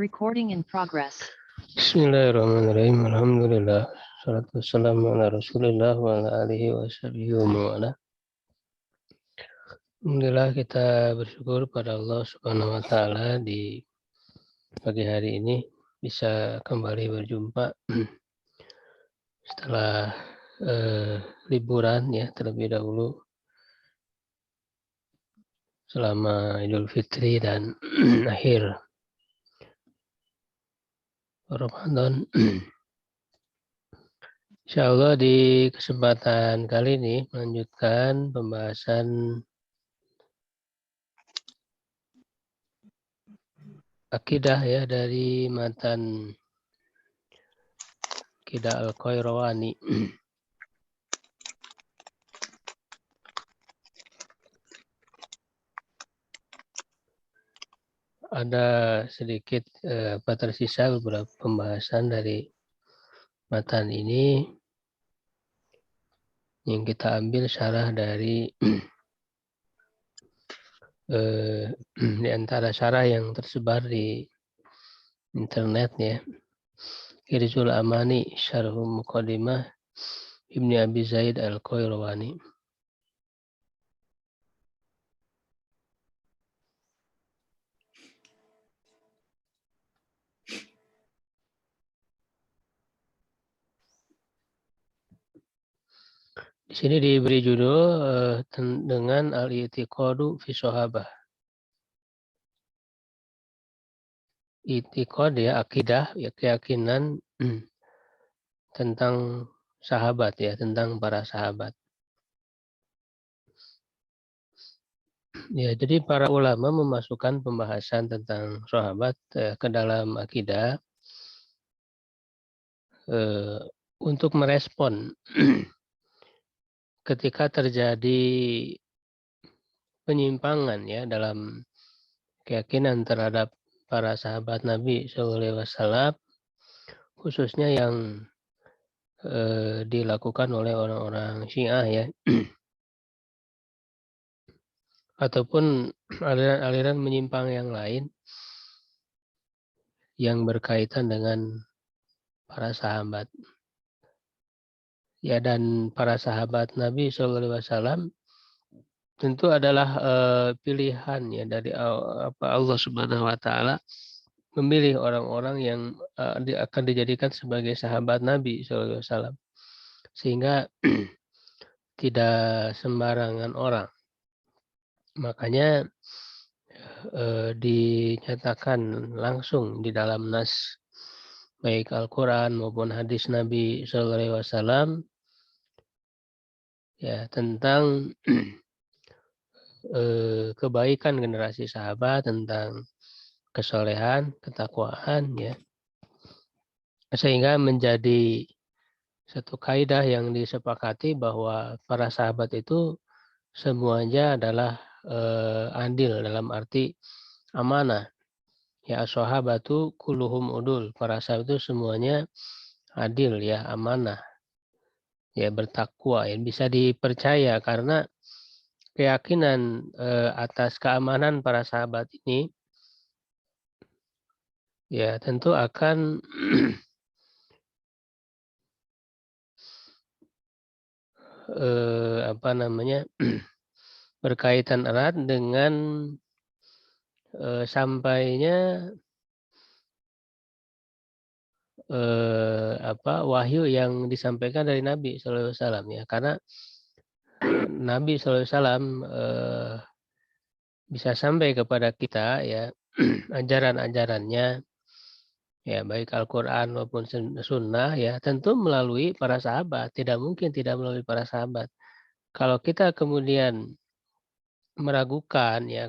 Recording in progress. Bismillahirrahmanirrahim. Alhamdulillah. Salatu wassalamu ala Rasulillah wa ala alihi wa sahbihi wa mawala. Alhamdulillah kita bersyukur pada Allah Subhanahu wa taala di pagi hari ini bisa kembali berjumpa setelah liburan ya terlebih dahulu selama Idul Fitri dan akhir Ramadan. Insyaallah di kesempatan kali ini melanjutkan pembahasan akidah ya dari matan Akidah Al-Qayrawani. Ada sedikit tersisa beberapa pembahasan dari matan ini yang kita ambil syarah dari di antara syarah yang tersebar di internet ya. Irzul Amani Syarhu Muqaddimah Ibni Abi Zaid Al-Qayrawani. Di sini diberi judul dengan al-i'tiqadu fi sahabah. I'tiqad ya akidah ya keyakinan tentang sahabat ya, tentang para sahabat. Ya, jadi para ulama memasukkan pembahasan tentang sahabat ke dalam akidah untuk merespon ketika terjadi penyimpangan ya dalam keyakinan terhadap para sahabat Nabi SAW, khususnya yang dilakukan oleh orang-orang Syiah ya, ataupun aliran-aliran menyimpang yang lain yang berkaitan dengan para sahabat. Ya, dan para sahabat Nabi SAW tentu adalah pilihan ya dari Allah Subhanahu wa taala memilih orang-orang yang akan dijadikan sebagai sahabat Nabi SAW. Sehingga tidak sembarangan orang. Makanya dinyatakan langsung di dalam nas baik Al-Quran maupun hadis Nabi SAW ya tentang kebaikan generasi sahabat, tentang kesolehan, ketakwaan ya, sehingga menjadi satu kaidah yang disepakati bahwa para sahabat itu semuanya adalah adil dalam arti amanah. Ya, as-sahabatu kulluhum udul. Para sahabat itu semuanya adil ya, amanah. Ya, bertakwa ya, bisa dipercaya karena keyakinan atas keamanan para sahabat ini ya tentu akan berkaitan erat dengan sampainya wahyu yang disampaikan dari Nabi SAW ya, karena Nabi SAW bisa sampai kepada kita ya ajaran-ajarannya ya baik Al-Quran maupun Sunnah ya tentu melalui para sahabat, tidak mungkin tidak melalui para sahabat. Kalau kita kemudian meragukan ya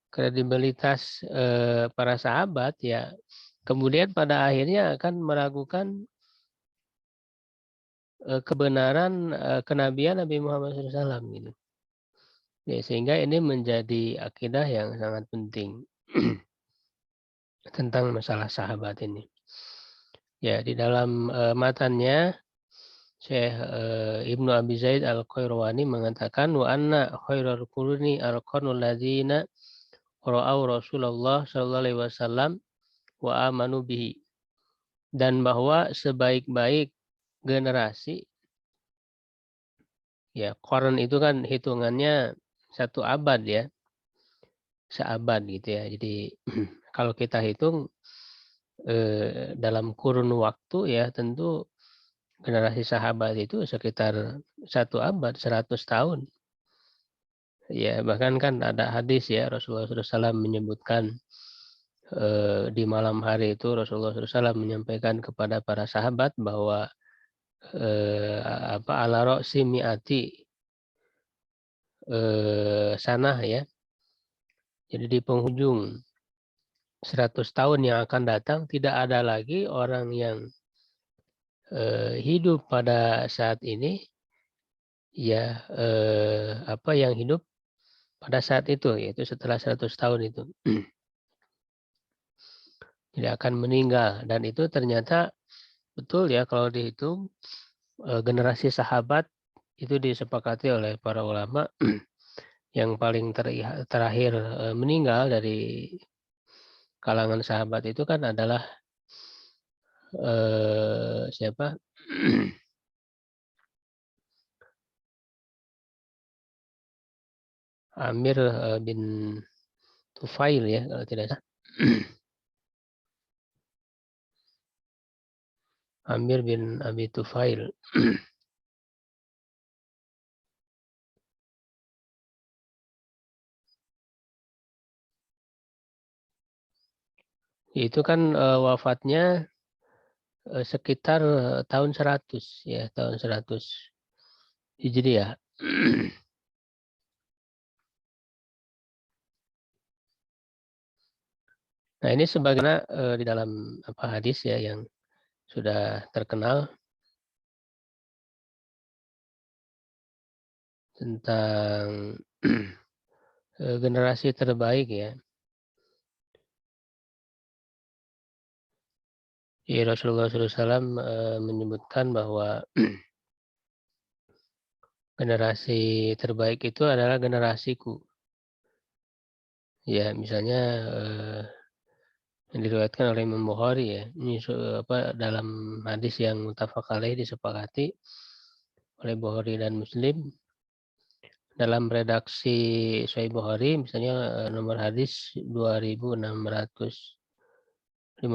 kredibilitas para sahabat ya, kemudian pada akhirnya akan meragukan kebenaran kenabian Nabi Muhammad SAW gitu. Ya, sehingga ini menjadi akidah yang sangat penting tentang masalah sahabat ini. Ya, di dalam matannya Syekh Ibnu Abi Zaid Al-Qayrawani mengatakan wa anna khairal quruni al-qarnul ladzina ra'au Rasulullah sallallahu alaihi wasallam wa amanu bihi. Dan bahwa sebaik-baik generasi, ya qarn itu kan hitungannya 1 abad ya, seabad gitu ya. Jadi kalau kita hitung dalam kurun waktu ya tentu generasi sahabat itu sekitar 1 abad, 100 tahun. Ya bahkan kan ada hadis ya Rasulullah SAW menyebutkan di malam hari itu Rasulullah SAW menyampaikan kepada para sahabat bahwa ala ro'si mi'ati sanah ya. Jadi di penghujung 100 tahun yang akan datang tidak ada lagi orang yang hidup pada saat ini ya yang hidup pada saat itu yaitu setelah 100 tahun itu tidak akan meninggal, dan itu ternyata betul ya kalau dihitung generasi sahabat itu disepakati oleh para ulama yang paling terakhir meninggal dari kalangan sahabat itu kan adalah siapa? Amir bin Tufail ya kalau tidak salah. Amir bin Abi Tufail. Itu kan wafatnya sekitar tahun 100 ya, tahun 100 Hijriah. Nah, ini sebagaimana di dalam hadis ya yang sudah terkenal tentang generasi terbaik ya. Ya, Rasulullah SAW menyebutkan bahwa generasi terbaik itu adalah generasiku. Ya, misalnya yang diriwayatkan oleh Imam Bukhari ya. Ini dalam hadis yang muttafaq alaih disepakati oleh Bukhari dan Muslim. Dalam redaksi Sahih Bukhari misalnya nomor hadis 2652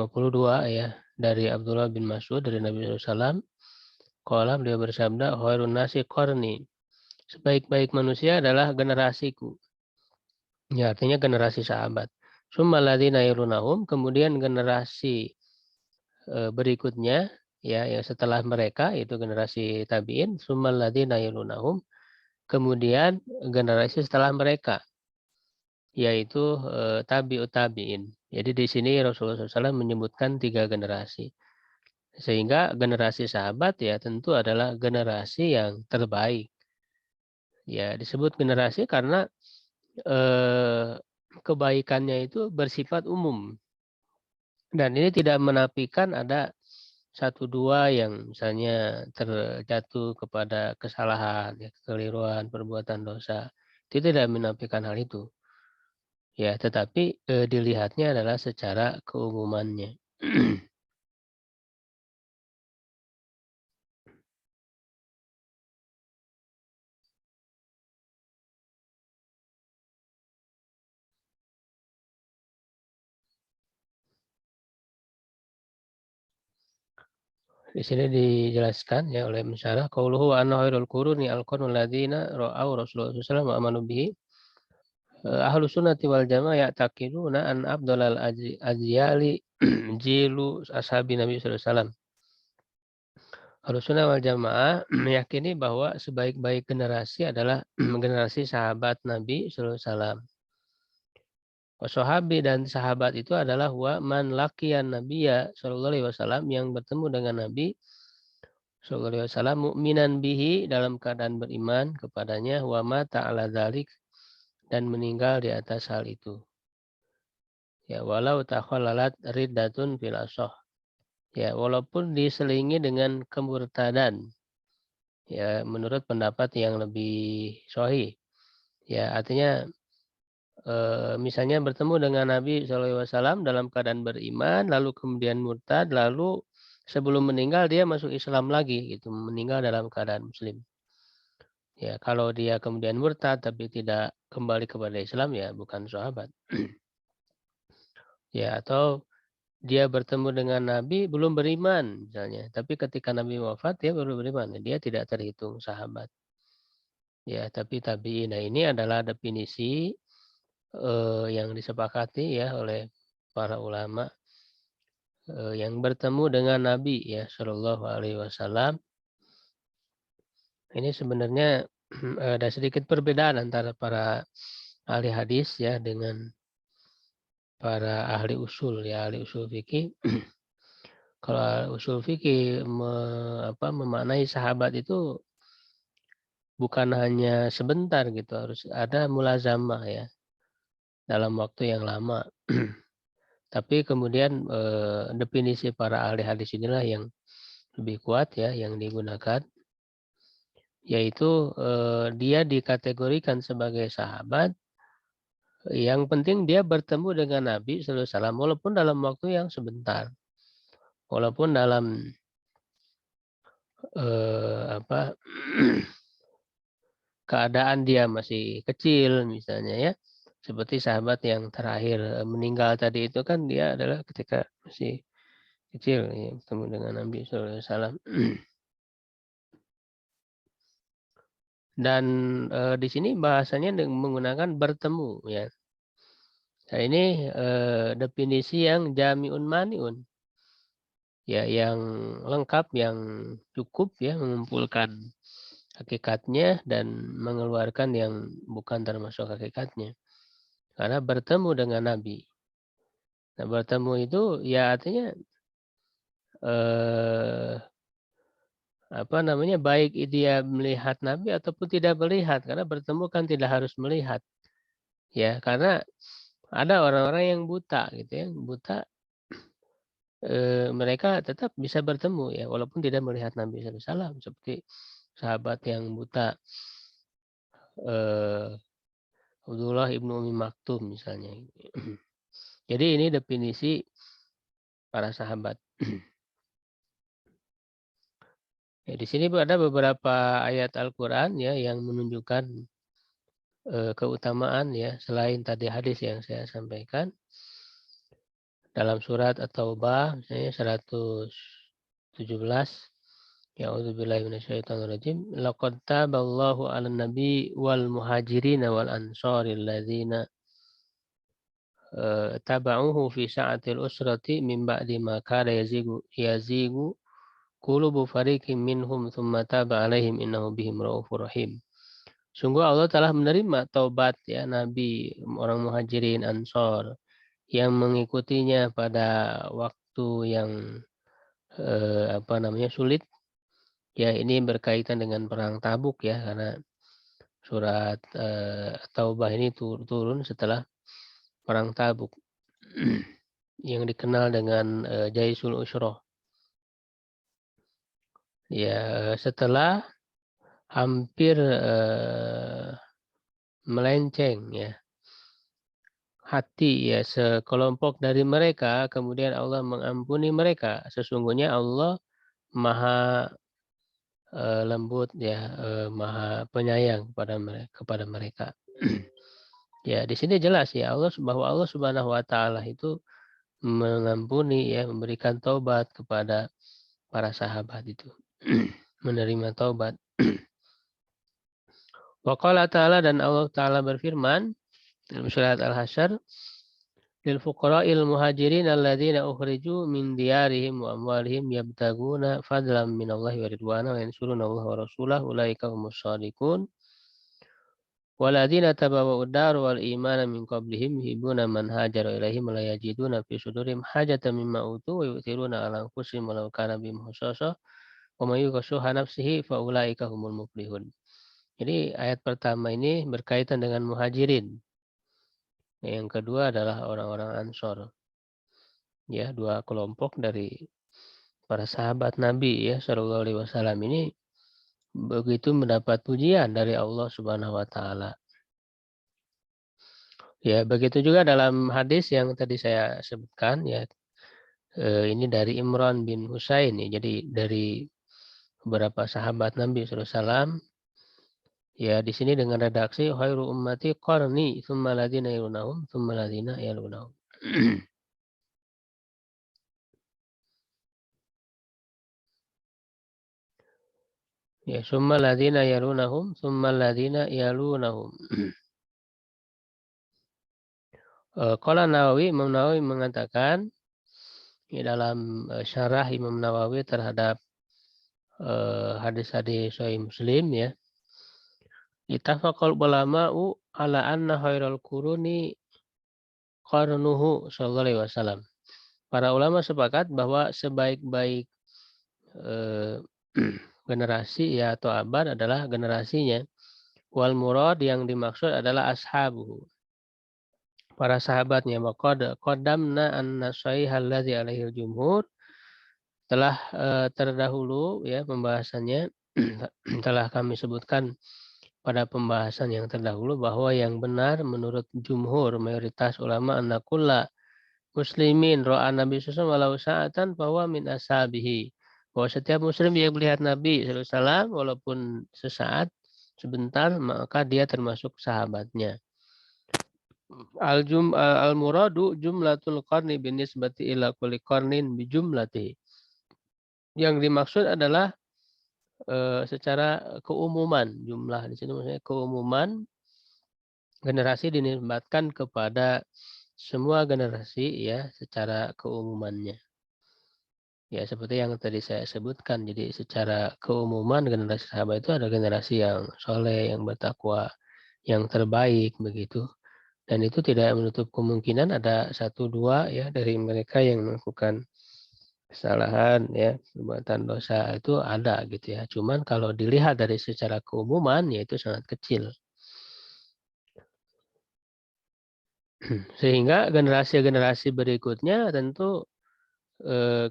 ya, dari Abdullah bin Mas'ud dari Nabi SAW. Qala, beliau bersabda, khairun nasi qarni. Sebaik-baik manusia adalah generasiku. Ya, artinya generasi sahabat. Summal ladzina yalunahum, kemudian generasi berikutnya ya yang setelah mereka itu generasi tabi'in. Summal ladzina yalunahum, kemudian generasi setelah mereka yaitu tabi'ut tabi'in. Jadi di sini Rasulullah SAW menyebutkan 3 generasi. Sehingga generasi sahabat ya tentu adalah generasi yang terbaik. Ya, disebut generasi karena kebaikannya itu bersifat umum. Dan ini tidak menafikan ada 1-2 yang misalnya terjatuh kepada kesalahan, ya, kekeliruan, perbuatan dosa. Itu tidak menafikan hal itu. Ya, tetapi dilihatnya adalah secara keumumannya. Di sini dijelaskan ya oleh Musyarah qauluhu wa anna khairul quruni al-qurunul ladzina ra'au Rasulullah sallallahu alaihi wasallam wa amanu bihi. Ahlus sunnati wal jamaah ya'taqiduna an afdalal ajyali jilu ashabi Nabi sallallahu alaihi wasallam. Ahlus sunnah wal jamaah meyakini bahwa sebaik-baik generasi adalah generasi sahabat Nabi sallallahu alaihi wasallam. Sahabi dan sahabat itu adalah wa man laqiyan nabiyya sallallahu alaihi wasallam, yang bertemu dengan Nabi sallallahu alaihi wasallam mukminan bihi, dalam keadaan beriman kepadanya, wa mata ala dzalik, dan meninggal di atas hal itu. Ya, walau takhallalat riddatun fil ashah. Ya, walaupun diselingi dengan kemurtadan. Ya, menurut pendapat yang lebih sahih. Ya, artinya Misalnya bertemu dengan Nabi SAW dalam keadaan beriman, lalu kemudian murtad, lalu sebelum meninggal dia masuk Islam lagi gitu, meninggal dalam keadaan muslim. Ya, kalau dia kemudian murtad tapi tidak kembali kepada Islam ya bukan sahabat. Ya, atau dia bertemu dengan Nabi belum beriman misalnya, tapi ketika Nabi wafat dia baru beriman, dia tidak terhitung sahabat. Ya, tapi tabi'in. Nah, ini adalah definisi yang disepakati ya oleh para ulama yang bertemu dengan Nabi ya Shallallahu Alaihi Wasallam. Ini sebenarnya ada sedikit perbedaan antara para ahli hadis ya dengan para ahli usul ya ahli usul fikih. Kalau ahli usul fikih memaknai sahabat itu bukan hanya sebentar gitu, harus ada mulazamah ya dalam waktu yang lama. Tapi kemudian definisi para ahli hadis inilah yang lebih kuat ya yang digunakan, yaitu dia dikategorikan sebagai sahabat yang penting dia bertemu dengan Nabi sallallahu alaihi wasallam walaupun dalam waktu yang sebentar. Walaupun dalam apa keadaan dia masih kecil misalnya ya. Seperti sahabat yang terakhir meninggal tadi itu kan dia adalah ketika masih kecil ya, bertemu dengan Nabi sallallahu alaihi wasallam. Dan di sini bahasanya menggunakan bertemu ya. Nah ini definisi yang jami'un mani'un. Ya yang lengkap, yang cukup ya mengumpulkan hakikatnya dan mengeluarkan yang bukan termasuk hakikatnya. Karena bertemu dengan Nabi. Nah, bertemu itu ya artinya eh, baik dia melihat Nabi ataupun tidak melihat, karena bertemu kan tidak harus melihat. Ya, karena ada orang-orang yang buta gitu ya, buta mereka tetap bisa bertemu ya walaupun tidak melihat Nabi SAW seperti sahabat yang buta eh, Abdullah ibnu Umi Maktum misalnya. Jadi ini definisi para sahabat. Ya, di sini ada beberapa ayat Al-Quran ya yang menunjukkan keutamaan ya selain tadi hadis yang saya sampaikan dalam surat At-Taubah misalnya 117. A'udzubillahi minasyaitonirrajim. Laqad taballahu 'alan nabi wal muhajirin wal ansari alladzina taba'uhu fi sa'atil usrati min ba'di ma kana yazigu qulubu fariqin minhum tsumma taba 'alaihim innahu bihim raufur rahim. Sungguh Allah telah menerima taubat ya Nabi orang muhajirin ansor yang mengikutinya pada waktu yang sulit. Ya ini berkaitan dengan perang Tabuk ya karena surat Taubah ini turun setelah perang Tabuk yang dikenal dengan Jaisul Usroh. Ya setelah hampir melenceng ya hati ya sekelompok dari mereka, kemudian Allah mengampuni mereka. Sesungguhnya Allah Maha lembut ya, Maha penyayang kepada mereka. Ya, di sini jelas ya bahwa Allah Subhanahu wa taala itu mengampuni ya, memberikan taubat kepada para sahabat itu. Menerima taubat. Wa qala ta'ala, dan Allah taala berfirman dalam surat Al-Hasyr, lil fuqara'il muhajirin alladzina ukhriju min diyarihim wa amwalihim yabtaguna fadlan minallahi wa ridwana wa yansuruna Allah wa rasulahu ulaika humus shadiqun. Waladina tabawwa'ud dar wal imana min qablihim yuhibbuna man hajara ilaihim la yajiduna fi sudurihim hajatan mimma utu wa yu'thiruna ala anfusihim walau kana bihim khasasah wa may yuqa shuhha nafsihi fa ulaika humul muflihun. Jadi ayat pertama ini berkaitan dengan muhajirin. Yang kedua adalah orang-orang Ansor. Ya, dua kelompok dari para sahabat Nabi ya sallallahu alaihi wasallam ini begitu mendapat pujian dari Allah Subhanahu wa taala. Ya, begitu juga dalam hadis yang tadi saya sebutkan ya, ini dari Imran bin Husain ya. Jadi dari beberapa sahabat Nabi SAW. Ya, di sini dengan redaksi khairu ummati qarni tsumma alladziina yalunahum tsumma alladziina yalunahum. Ya, tsumma alladziina yalunahum tsumma alladziina yalunahum. Qala Nawawi, Imam Nawawi mengatakan di dalam syarah Imam Nawawi terhadap hadis-hadis Sahih Muslim ya. Ittafaqal ulama'u ala anna khairal quruni qarnuhu sallallahu alaihi wasallam. Para ulama sepakat bahwa sebaik-baik eh, generasi ya atau abad adalah generasinya. Wal murad yang dimaksud adalah ashabuhu, para sahabatnya. Maqad qaddamna anna sahih alladzi alaihi jumhur, telah terdahulu ya pembahasannya telah kami sebutkan pada pembahasan yang terdahulu bahwa yang benar menurut jumhur mayoritas ulama anna kulla muslimin ro'a Nabi SAW walau sa'atan bahwa min ashabihi, bahwa setiap muslim yang melihat Nabi SAW walaupun sesaat sebentar maka dia termasuk sahabatnya. Al muradu jumlatul qarni binisbati ila kulli qarnin bi jumlati. Yang dimaksud adalah secara keumuman, jumlah di sini maksudnya keumuman generasi dinisbatkan kepada semua generasi ya secara keumumannya. Ya seperti yang tadi saya sebutkan, jadi secara keumuman generasi sahabat itu ada generasi yang soleh, yang bertakwa, yang terbaik begitu. Dan itu tidak menutup kemungkinan ada satu dua ya dari mereka yang melakukan kesalahan ya, perbuatan dosa itu ada gitu ya. Cuman kalau dilihat dari secara keumuman ya itu sangat kecil. Sehingga generasi-generasi berikutnya tentu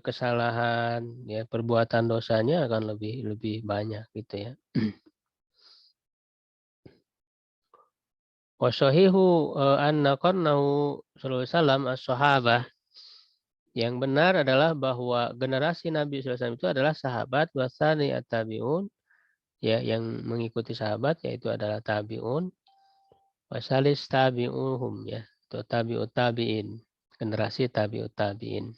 kesalahan ya perbuatan dosanya akan lebih lebih banyak gitu ya. Wasahihu anna qarnahu sallallahu alaihi wasallam as-sahabah. Yang benar adalah bahwa generasi Nabi SAW itu adalah sahabat, wasani at-tabi'un ya, yang mengikuti sahabat yaitu adalah tabi'un, wasalis tabi'uhum ya, atau tabi'ut tabi'in, generasi tabi'ut tabi'in.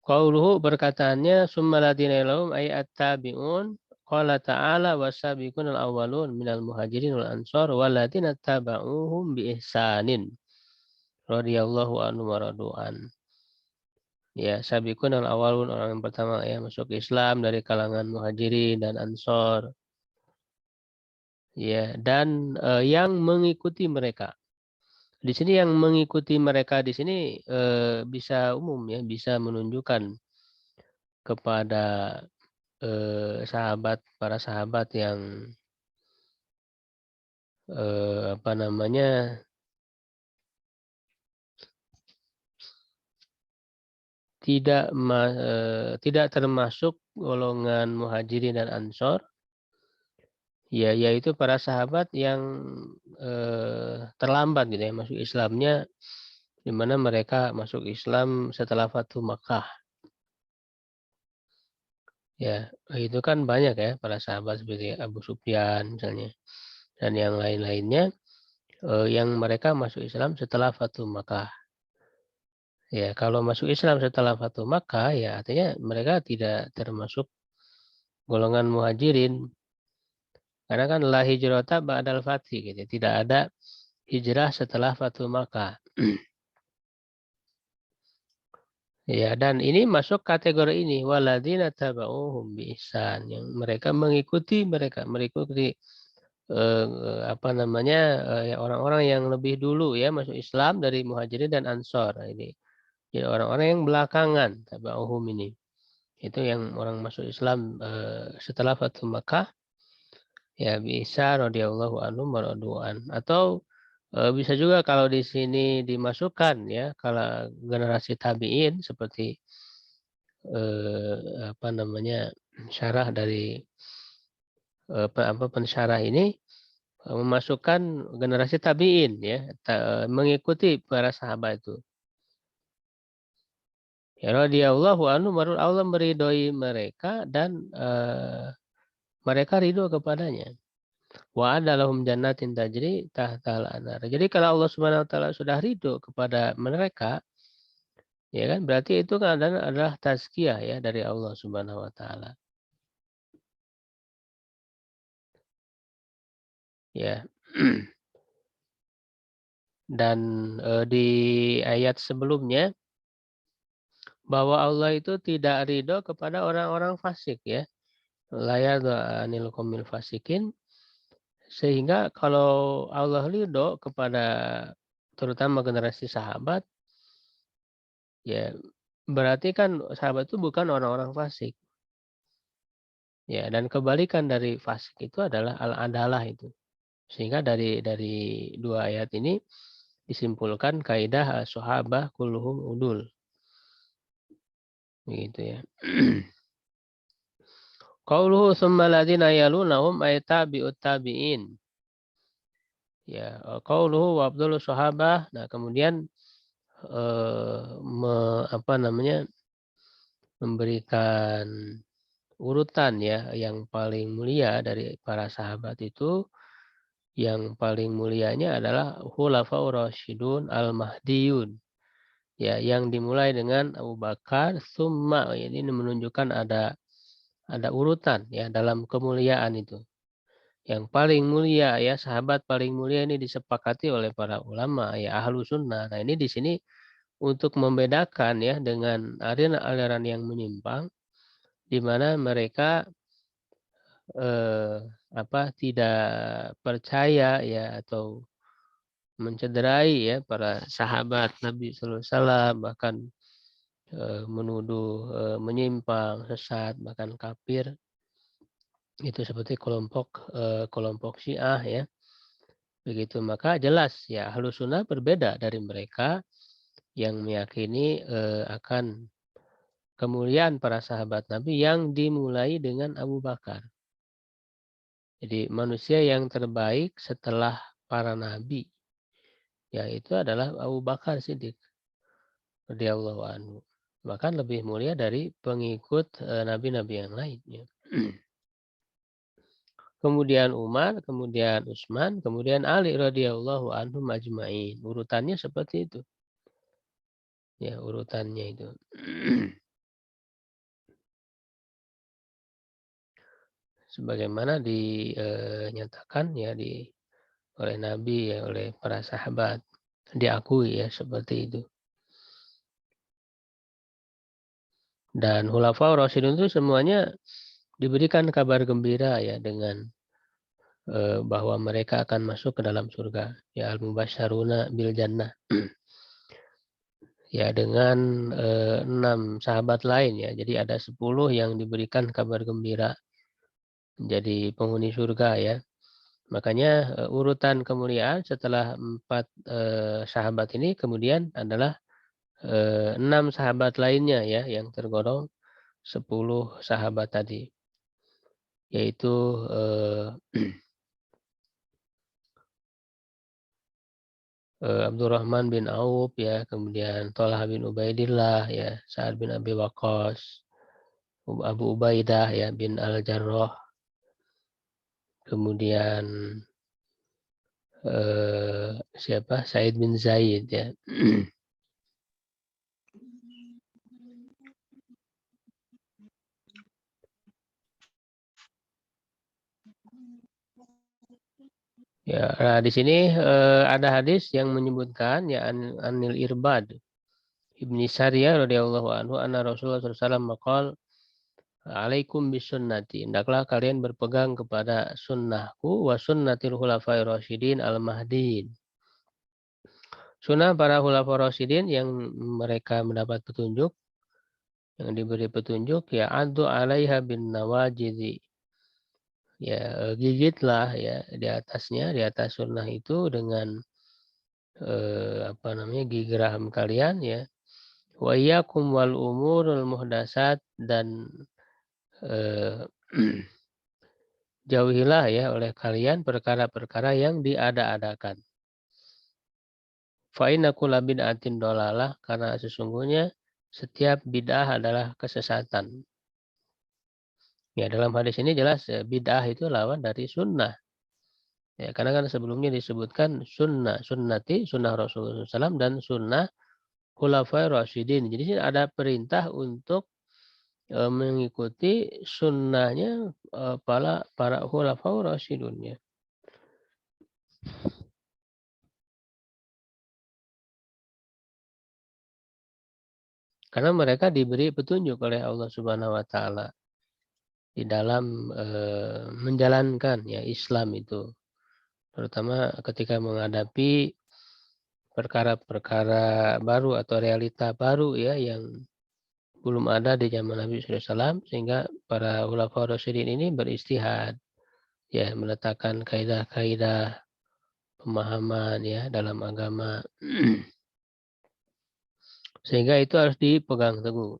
Qauluhu berkataannya summa ladina lahum ay at-tabi'un, qala ta'ala wasabiqunal awwalun minal muhajirin wal ansar waladina taba'uhum bi ihsanin radhiyallahu anhu wa radu'an. Ya, sabiqunal awwalun, orang yang pertama ya masuk Islam dari kalangan muhajirin dan ansor. Ya, dan yang mengikuti mereka. Di sini yang mengikuti mereka di sini bisa umum ya, bisa menunjukkan kepada para sahabat yang apa namanya tidak termasuk golongan muhajirin dan ansor, ya yaitu para sahabat yang terlambat gitu ya masuk Islamnya, di mana mereka masuk Islam setelah Fathu Makkah. Ya, itu kan banyak ya para sahabat seperti Abu Sufyan misalnya dan yang lain-lainnya yang mereka masuk Islam setelah Fathu Makkah. Ya, kalau masuk Islam setelah Fathu Makkah ya artinya mereka tidak termasuk golongan muhajirin. Karena kan la hijrata ba'dal fathi gitu. Tidak ada hijrah setelah Fathu Makkah. Ya, dan ini masuk kategori ini waladina tabauhum bi ihsan, yang mereka mengikuti apa namanya ya orang-orang yang lebih dulu ya masuk Islam dari Muhajirin dan Ansor. Nah, ini jadi orang-orang yang belakangan tabauhum ini. Itu yang orang masuk Islam setelah Fathu Makkah ya bisa radhiyallahu anhu maraduan, atau bisa juga kalau di sini dimasukkan ya kalau generasi tabi'in seperti apa namanya syarah dari pensyarah ini memasukkan generasi tabi'in ya, mengikuti para sahabat itu. Ya radhiyallahu anhu, Allah meridhoi mereka dan mereka ridho kepadanya. Wa adalahum jannatin tajri tahtal anhar. Jadi kalau Allah Subhanahu wa taala sudah ridho kepada mereka, ya kan berarti itu kan adalah tazkiyah ya dari Allah Subhanahu wa taala. Ya. Dan di ayat sebelumnya bahwa Allah itu tidak ridho kepada orang-orang fasik ya. La yarda anil qaumil fasikin, sehingga kalau Allah ridho kepada terutama generasi sahabat, ya berarti kan sahabat itu bukan orang-orang fasik. Ya, dan kebalikan dari fasik itu adalah al-adalah itu. Sehingga dari dua ayat ini disimpulkan kaidah sahabah kulluhum udul. Begitu ya. Qauluhu tsumma alladziina yalunahum ay tabi'ut tabi'in. Ya, qauluhu wa afdhalus sahabah. Nah, kemudian apa namanya? Memberikan urutan ya yang paling mulia dari para sahabat itu, yang paling mulianya adalah khulafaur rasyidun al-mahdiyun. Ya, yang dimulai dengan Abu Bakar, summa, ini menunjukkan ada urutan ya dalam kemuliaan itu. Yang paling mulia ya, sahabat paling mulia ini disepakati oleh para ulama ya ahlu sunnah. Nah ini di sini untuk membedakan ya dengan aliran-aliran yang menyimpang, di mana mereka tidak percaya ya atau mencederai ya para sahabat Nabi Sallallahu Alaihi Wasallam, bahkan menuduh menyimpang, sesat, bahkan kafir. Itu seperti kelompok Syiah ya. Begitu, maka jelas ya Ahlus Sunnah berbeda dari mereka yang meyakini akan kemuliaan para sahabat Nabi yang dimulai dengan Abu Bakar. Jadi manusia yang terbaik setelah para nabi yaitu adalah Abu Bakar Siddiq radhiyallahu anhu. Bahkan lebih mulia dari pengikut nabi-nabi yang lainnya. Kemudian Umar, kemudian Utsman, kemudian Ali radhiyallahu anhum ajmain. Urutannya seperti itu. Ya, urutannya itu. Sebagaimana dinyatakan ya oleh Nabi ya, oleh para sahabat, diakui ya seperti itu. Dan Khulafaur Rasyidun itu semuanya diberikan kabar gembira ya dengan bahwa mereka akan masuk ke dalam surga. Ya al-mubasysyaruna bil jannah. Ya dengan 6 sahabat lain ya. Jadi ada 10 yang diberikan kabar gembira menjadi penghuni surga ya. Makanya urutan kemuliaan setelah 4 sahabat ini kemudian adalah 6 sahabat lainnya ya yang tergolong 10 sahabat tadi. Yaitu Abdurrahman bin Auf ya, kemudian Thalhah bin Ubaidillah ya, Sa'ad bin Abi Waqqas, Abu Ubaidah ya bin Al-Jarrah, kemudian siapa? Said bin Zaid ya. Ya, nah di sini ada hadis yang menyebutkan ya Anil Irbad Ibni Sariyah radhiyallahu anhu anna Rasulullah sallallahu alaihi wasallam maqal alaikum bisunnati, hendaklah kalian berpegang kepada sunnahku wa sunnatil khulafair rasyidin al-mahdiin. Sunnah para khulafaur rasyidin yang mereka mendapat petunjuk, yang diberi petunjuk ya adu alaiha bin nawajidi. Ya gigitlah ya di atasnya, di atas sunnah itu dengan gigi geraham kalian ya. Wa iyyakum wal umurul muhdasat, dan Jauhilah ya oleh kalian perkara-perkara yang diada-adakan. Fa inna kulla bid'atin dolalah, karena sesungguhnya setiap bid'ah adalah kesesatan. Ya, dalam hadis ini jelas ya, bid'ah itu lawan dari sunnah. Ya, karena kan sebelumnya disebutkan sunnati, sunnah Rasulullah SAW dan sunnah Khulafai Rasyidin. Jadi sini ada perintah untuk mengikuti sunnahnya para Khulafai Rasyidun ya. Karena mereka diberi petunjuk oleh Allah Subhanahu wa taala di dalam menjalankan ya Islam itu. Terutama ketika menghadapi perkara-perkara baru atau realita baru ya yang belum ada di zaman Nabi SAW, sehingga para ulama Rasyidin ini beristihad ya meletakkan kaidah-kaidah pemahaman ya dalam agama sehingga itu harus dipegang teguh.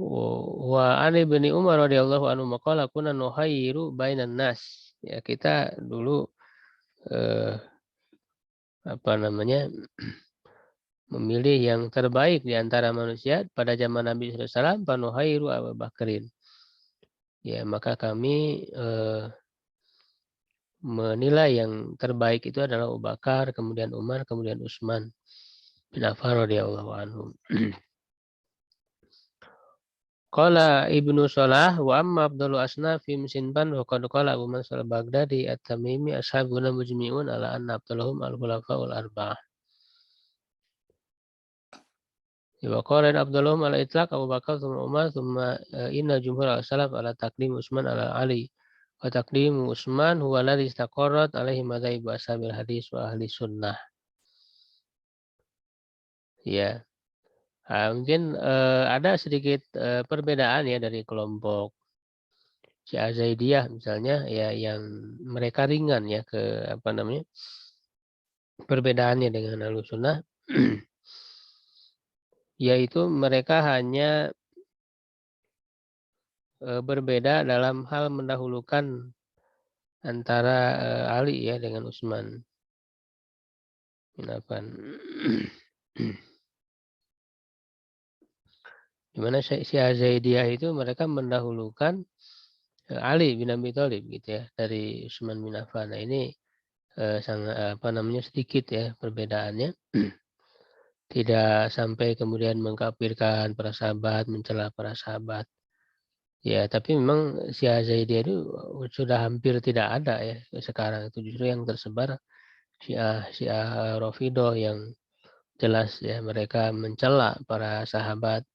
Wa ani bin Umar radhiyallahu anhu maqala kunna nuhayyiru bainan nas. Ya kita dulu eh, apa namanya memilih yang terbaik di antara manusia pada zaman Nabi sallallahu alaihi wasallam, panuhairu Abu Bakrin. Ya, maka kami menilai yang terbaik itu adalah Abu Bakar, kemudian Umar, kemudian Utsman bin Affan radhiyallahu anhum. Qala Ibnu Shalah wa amma afdalu asnafim sinban wa qad qala Abu Mansur al-Baghdadi at-Tamimi ashabuna mujmi'un ala anna afdalahum al-khulafaul arba'ah. Wa qala afdaluhum ala itlaq Abu Bakar tsumma Umar tsumma inna jumhur al-salaf ala taqdim Utsman ala Ali. Wa taqdim Utsman huwa alladhi istaqarrat alaihi madzhab ashabil hadis wa ahli sunnah. Ya. Mungkin ada sedikit perbedaan ya dari kelompok Syiah Zaidiyah misalnya ya yang mereka ringan ya ke apa namanya perbedaannya dengan Ahlussunnah yaitu mereka hanya berbeda dalam hal mendahulukan antara Ali ya dengan Utsman bin Affan. Di mana Syiah Zaidiyah itu mereka mendahulukan Ali bin Abi Thalib gitu ya dari Utsman bin Affan. Nah, ini sangat apa namanya sedikit ya perbedaannya. Tidak sampai kemudian mengkafirkan para sahabat, mencela para sahabat. Ya, tapi memang Syiah Zaidiyah itu sudah hampir tidak ada ya sekarang, itu justru yang tersebar Syiah Rafidhah yang jelas ya mereka mencela para sahabat,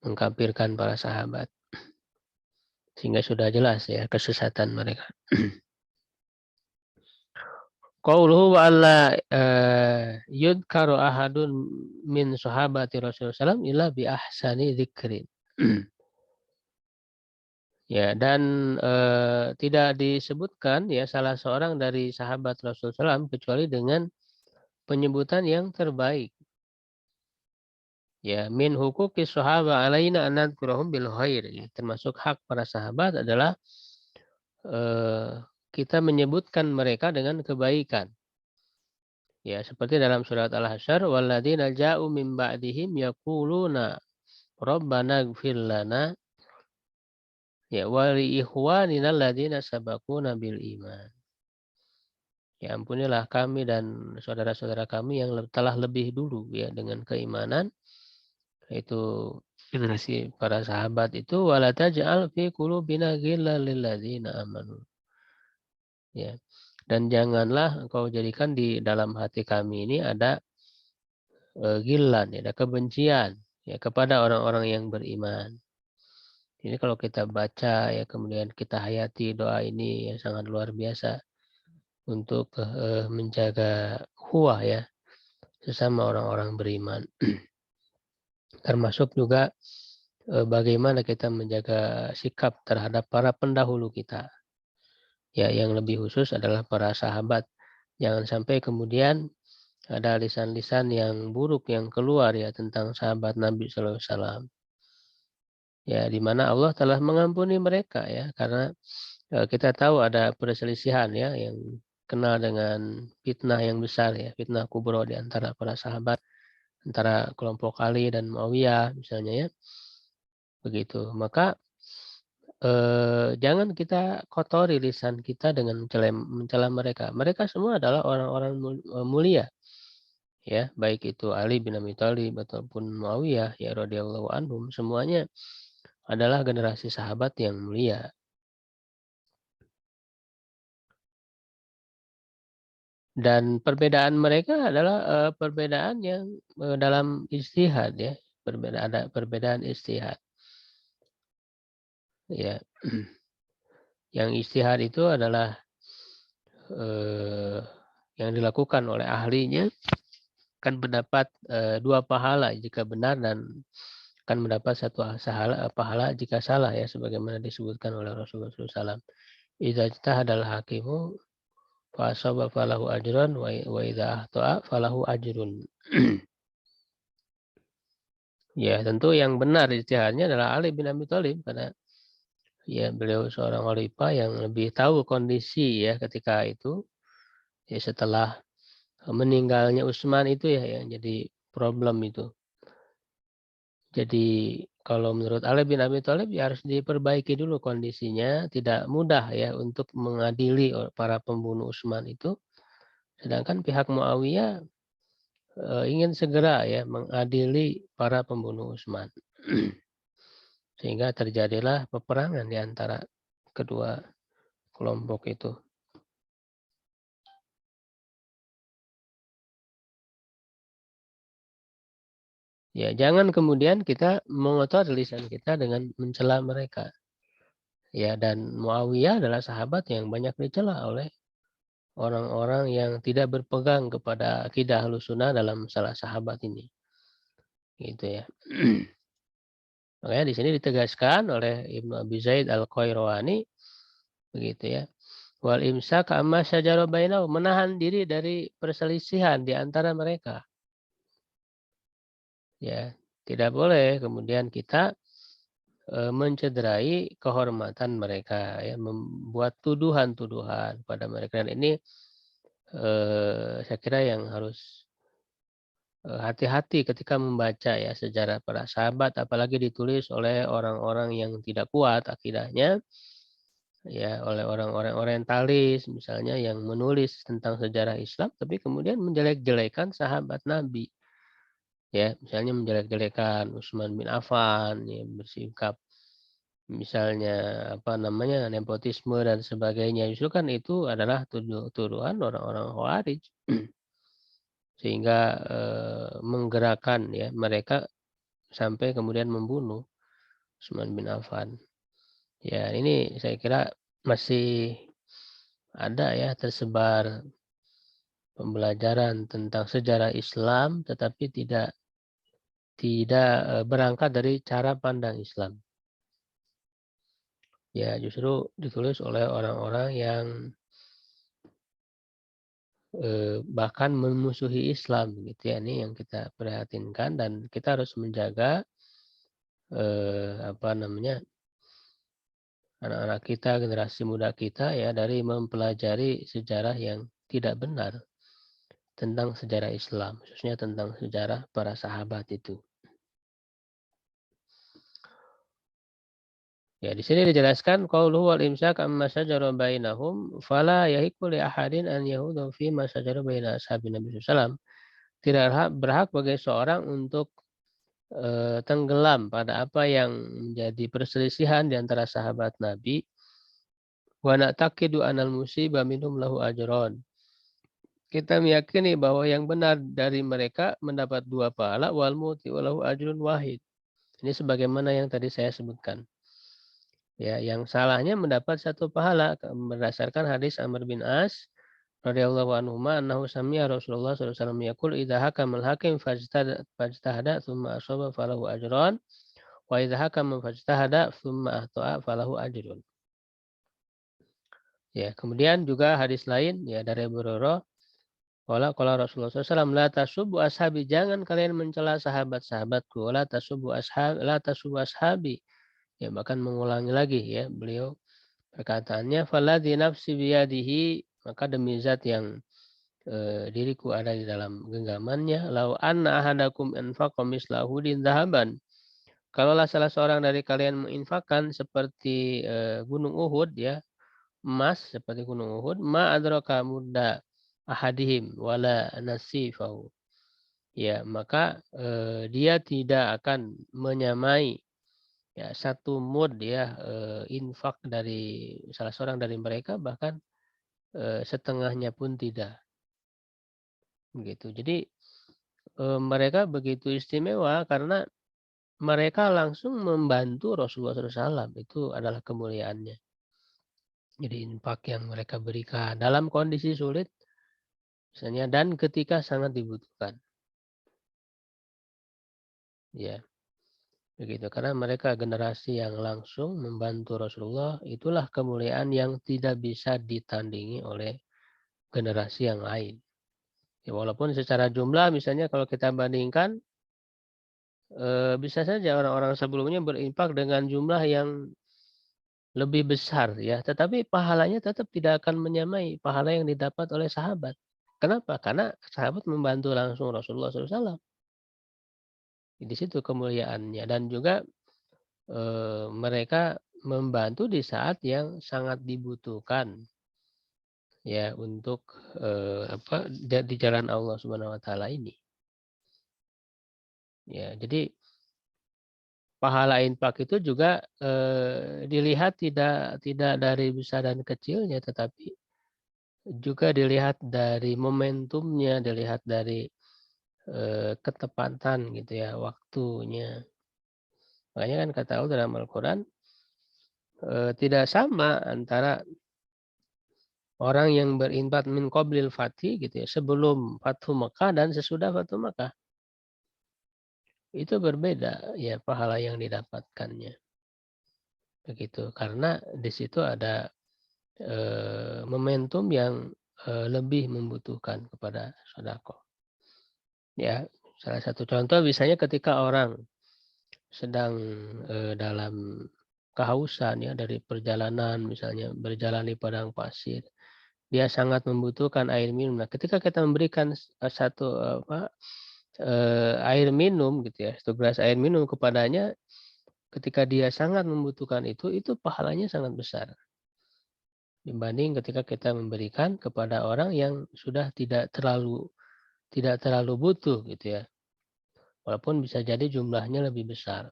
mengkafirkan para sahabat. Sehingga sudah jelas ya kesesatan mereka. Qauluhu wa alla yudkaru ahadun min sahabati Rasulullah SAW illa bi ahsani dzikrin. Ya, dan tidak disebutkan ya salah seorang dari sahabat Rasulullah SAW kecuali dengan penyebutan yang terbaik. Ya, min huquqi sahaba alaina an nadhkurahum bil khair. Ya, termasuk hak para sahabat adalah kita menyebutkan mereka dengan kebaikan. Ya, seperti dalam surat Al-Hasyr, walladzina ja'u min ba'dihim yaquluna rabbana ighfir lana ya wa li ikhwanina alladzina sabaquna bil iman. Ya, ampunilah kami dan saudara-saudara kami yang telah lebih dulu ya dengan keimanan, yaitu generasi para sahabat itu, wala taj'al fi qulubina ghillal lil ladzina amanu. Ya. Dan janganlah engkau jadikan di dalam hati kami ini ada ghillan, ya, ada kebencian ya kepada orang-orang yang beriman. Ini kalau kita baca ya kemudian kita hayati doa ini yang sangat luar biasa untuk menjaga ukhuwah ya sesama orang-orang beriman. Termasuk juga bagaimana kita menjaga sikap terhadap para pendahulu kita. Ya, yang lebih khusus adalah para sahabat. Jangan sampai kemudian ada lisan-lisan yang buruk yang keluar ya tentang sahabat Nabi Sallallahu Alaihi Wasallam. Ya, di mana Allah telah mengampuni mereka ya, karena kita tahu ada perselisihan ya yang kenal dengan fitnah yang besar ya, fitnah kubro di antara para sahabat, antara kelompok Ali dan Muawiyah misalnya ya, begitu. Maka jangan kita kotori lisan kita dengan mencela mereka. Mereka semua adalah orang-orang mulia ya, baik itu Ali bin Abi Thalib ataupun Muawiyah ya radhiyallahu anhum, semuanya adalah generasi sahabat yang mulia. Dan perbedaan mereka adalah, perbedaan yang, dalam ijtihad ya, ada perbedaan ijtihad, ya. Yang ijtihad itu adalah, eee, yang dilakukan oleh ahlinya akan mendapat, 2 pahala jika benar dan akan mendapat satu pahala jika salah ya, sebagaimana disebutkan oleh Rasulullah SAW. "Idza ijtahadal hakimu fa asaba falahu ajrun wa idza akhta'a falahu ajrun." Ya, tentu yang benar ijtihadnya adalah Ali bin Abi Thalib karena ya beliau seorang khalifah yang lebih tahu kondisi ya ketika itu, ya setelah meninggalnya Utsman itu ya yang jadi problem itu. Jadi kalau menurut Ali bin Abi Thalib ya harus diperbaiki dulu kondisinya, tidak mudah ya untuk mengadili para pembunuh Utsman itu, sedangkan pihak Muawiyah, ingin segera ya mengadili para pembunuh Utsman. Sehingga terjadilah peperangan di antara kedua kelompok itu. Ya, jangan kemudian kita mengotori lisan kita dengan mencela mereka. Ya, dan Muawiyah adalah sahabat yang banyak dicela oleh orang-orang yang tidak berpegang kepada akidah Ahlussunnah dalam masalah sahabat ini. Gitu ya. Makanya di sini ditegaskan oleh Ibnu Abi Zaid Al-Qayrawani begitu ya. Wal imsak amma syajara bainahum, menahan diri dari perselisihan di antara mereka. Ya, tidak boleh kemudian kita mencederai kehormatan mereka ya, membuat tuduhan-tuduhan pada mereka, dan ini, saya kira yang harus, hati-hati ketika membaca ya sejarah para sahabat, apalagi ditulis oleh orang-orang yang tidak kuat akidahnya, ya oleh orang-orang orientalis misalnya yang menulis tentang sejarah Islam, tapi kemudian menjelek-jelekan sahabat Nabi, ya misalnya menjelek-jelekan Utsman bin Affan, ya bersikap misalnya, apa namanya, nepotisme dan sebagainya, justru kan itu adalah tuduhan orang-orang Khawarij. Sehingga, menggerakkan ya mereka sampai kemudian membunuh Utsman bin Affan. Ya ini saya kira masih ada ya tersebar pembelajaran tentang sejarah Islam, tetapi tidak, berangkat dari cara pandang Islam. Ya justru ditulis oleh orang-orang yang bahkan memusuhi Islam gitu ya, ini yang kita prihatinkan dan kita harus menjaga, apa namanya, anak-anak kita, generasi muda kita ya dari mempelajari sejarah yang tidak benar tentang sejarah Islam, khususnya tentang sejarah para sahabat itu. Ya di sini dijelaskan qauluhu wal imsak amma syajara bainahum fala yahiqu li ahadin an yahuda fi ma syajara baina ashabin Nabi sallallahu. Tidak berhak bagi seorang untuk tenggelam pada apa yang menjadi perselisihan di antara sahabat Nabi, wa na'taqidu anal musibah minhum lahu ajron. Kita meyakini bahwa yang benar dari mereka mendapat 2 pahala, wal muti lahu ajrun wahid. Ini sebagaimana yang tadi saya sebutkan. Ya, yang salahnya mendapat 1 pahala berdasarkan hadis Amr bin As radhiyallahu anhuma annahu sami'a Rasulullah sallallahu alaihi wasallam yaqul idza hakamal hakim fajtahada tsumma asaba falahu ajran. Wa idza hakama fajtahada tsumma akhta'a falahu ajrun. Ya, kemudian juga hadis lain ya dari Abu Hurairah, qala Rasulullah SAW, la tasubbu ashabi, jangan kalian mencela sahabat-sahabatku, la tasubbu ashabi, Ya, bahkan mengulangi lagi ya beliau perkataannya, "Falladzi nafsi biyadihi," maka demi zat yang diriku ada di dalam genggamannya, "lau anna ahadakum anfaqa misla Uhudin dhahaban." Kalaulah salah seorang dari kalian menginfakkan seperti gunung Uhud ya, emas seperti gunung Uhud, ma adraka mudda ahadihim wala nasifahu. Ya, maka dia tidak akan menyamai ya satu mud ya infak dari salah seorang dari mereka, bahkan setengahnya pun tidak begitu. Jadi mereka begitu istimewa karena mereka langsung membantu Rasulullah SAW, itu adalah kemuliaannya. Jadi infak yang mereka berikan dalam kondisi sulit misalnya dan ketika sangat dibutuhkan. Ya, begitu. Karena mereka generasi yang langsung membantu Rasulullah, itulah kemuliaan yang tidak bisa ditandingi oleh generasi yang lain. Ya, walaupun secara jumlah misalnya kalau kita bandingkan bisa saja orang-orang sebelumnya berinfak dengan jumlah yang lebih besar ya, tetapi pahalanya tetap tidak akan menyamai pahala yang didapat oleh sahabat. Kenapa? Karena sahabat membantu langsung Rasulullah SAW. Di situ kemuliaannya dan juga mereka membantu di saat yang sangat dibutuhkan ya untuk di jalan Allah Subhanahu wa taala ini. Ya, jadi pahala infak itu juga dilihat tidak dari besar dan kecilnya, tetapi juga dilihat dari momentumnya, dilihat dari ketepatan gitu ya waktunya. Makanya kan kata Allah dalam Al-Quran tidak sama antara orang yang berinfak min qablil fathi gitu ya, sebelum Fathu Mekah dan sesudah Fathu Mekah. Itu berbeda ya pahala yang didapatkannya. Begitu. Karena di situ ada momentum yang lebih membutuhkan kepada sedekah. Ya, salah satu contoh misalnya ketika orang sedang dalam kehausan ya dari perjalanan misalnya berjalan di padang pasir. Dia sangat membutuhkan air minum. Nah, ketika kita memberikan satu air minum gitu ya, satu gelas air minum kepadanya ketika dia sangat membutuhkan itu pahalanya sangat besar dibanding ketika kita memberikan kepada orang yang sudah tidak terlalu butuh gitu ya. Walaupun bisa jadi jumlahnya lebih besar.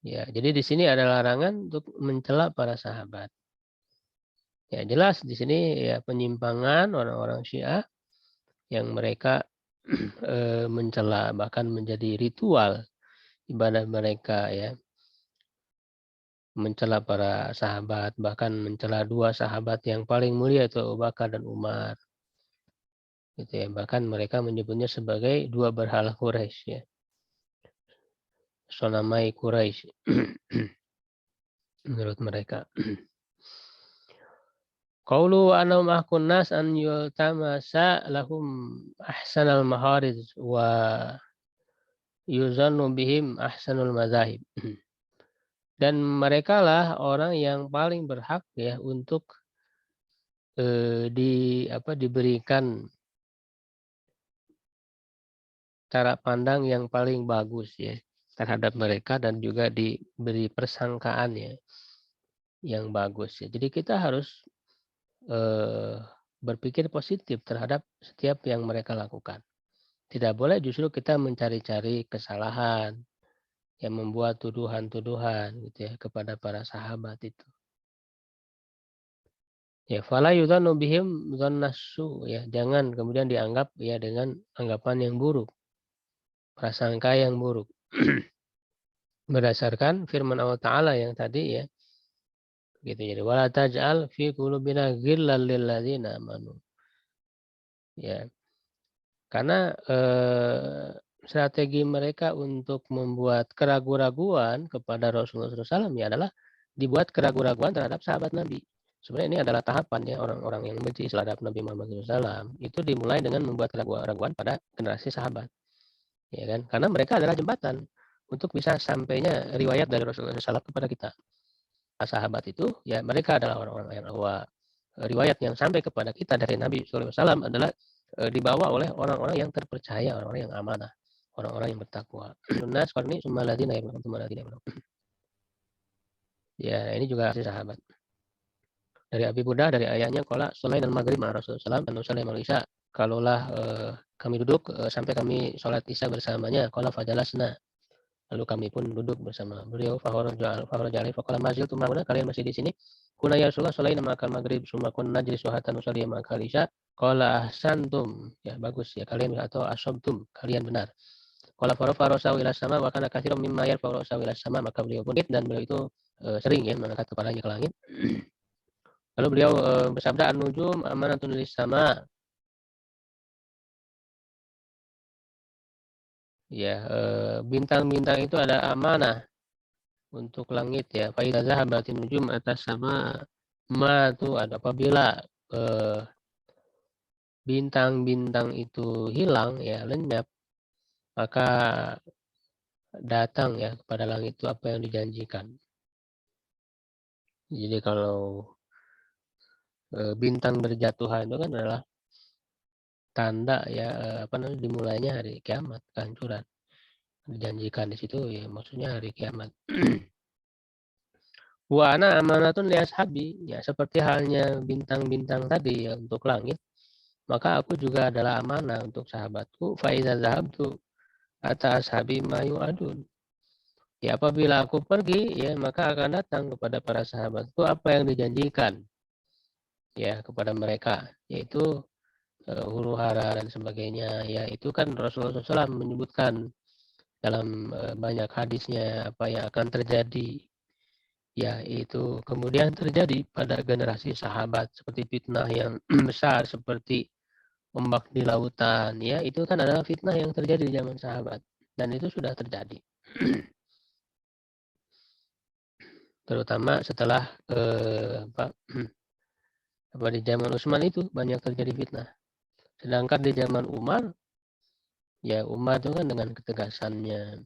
Ya, jadi di sini ada larangan untuk mencela para sahabat. Ya, jelas di sini ya penyimpangan orang-orang Syiah yang mereka mencela bahkan menjadi ritual ibadah mereka ya, mencela para sahabat, bahkan mencela dua sahabat yang paling mulia itu Abu Bakar dan Umar gitu ya. Bahkan mereka menyebutnya sebagai dua berhala Quraisy ya. Sonamai Quraisy menurut mereka. Qaulu anahum ahkun nas an yultamasa lahum ahsanal maharij wa yuzannu bihim ahsanul mazahib. Dan mereka lah orang yang paling berhak ya untuk diberikan cara pandang yang paling bagus ya terhadap mereka dan juga diberi persangkaan ya yang bagus ya. Jadi kita harus eh, berpikir positif terhadap setiap yang mereka lakukan. Tidak boleh justru kita mencari-cari kesalahan yang membuat tuduhan-tuduhan gitu ya kepada para sahabat itu. Ya, fala yudhanu bihim dzannasu ya, jangan kemudian dianggap ya dengan anggapan yang buruk, prasangka yang buruk. Berdasarkan firman Allah Ta'ala yang tadi ya, gitu. Jadi wala taj'al fi qulubina ghillal lil ladzina amanu. Ya, karena strategi mereka untuk membuat keraguan-raguan kepada Rasulullah SAW ya adalah dibuat keraguan-raguan terhadap sahabat Nabi. Sebenarnya ini adalah tahapan ya orang-orang yang benci terhadap Nabi Muhammad SAW. Itu dimulai dengan membuat keraguan-raguan pada generasi sahabat. Ya kan? Karena mereka adalah jembatan untuk bisa sampainya riwayat dari Rasulullah SAW kepada kita. Sahabat itu ya mereka adalah orang-orang yang bahwa riwayat yang sampai kepada kita dari Nabi SAW adalah dibawa oleh orang-orang yang terpercaya, orang-orang yang amanah, orang-orang yang bertakwa. Sunnas qarni summa ladina yaluhum tsumma ladina yaluhum. Ya, ini juga si sahabat. Dari Abi Burdah dari ayahnya qala sholainal maghrib ma Rasulullah SAW dan usallim al-isya. Kalaulah kami duduk sampai kami sholat isya bersamanya, qala fajalasna. Lalu kami pun duduk bersama beliau. Fakharaja alaihi faqala ma ziltum hauna, kalian masih di sini? Qulna ya Rasulullah sholaina ma'akal maghrib summa kunna najlisu hatta nusalli ma'akal isya. Qala ahsantum, ya bagus ya kalian, atau asabtum, kalian benar. Qala farafa ra'sahu ila sama wa kana katsiran mimma yarfa'u ra'sahu ila sama, maka beliau pun dan beliau itu sering ya mengangkat kepalanya ke langit. Lalu beliau bersabda an-nujum amanatun lis sama. Ya, bintang-bintang itu ada amanah untuk langit ya. Fa idza zahabatin nujum atas sama ma itu ada apabila bintang-bintang itu hilang ya, lenyap, maka datang ya kepada langit itu apa yang dijanjikan. Jadi kalau bintang berjatuhan itu kan adalah tanda ya apa namanya dimulainya hari kiamat, kehancuran. Dijanjikan di situ ya maksudnya hari kiamat. Wa ana amanatun li ashabi, ya seperti halnya bintang-bintang tadi ya untuk langit, maka aku juga adalah amanah untuk sahabatku. Fa iza zahabtu ata ashabi ma yu'adun. Ya apabila aku pergi ya maka akan datang kepada para sahabatku apa yang dijanjikan ya kepada mereka, yaitu huru-hara dan sebagainya. Ya itu kan Rasulullah SAW menyebutkan dalam banyak hadisnya apa yang akan terjadi. Ya itu kemudian terjadi pada generasi sahabat, seperti fitnah yang besar seperti ombak di lautan. Ya itu kan adalah fitnah yang terjadi di zaman sahabat dan itu sudah terjadi. Terutama setelah apa di zaman Utsman itu banyak terjadi fitnah. Sedangkan di zaman Umar, ya Umar itu kan dengan ketegasannya,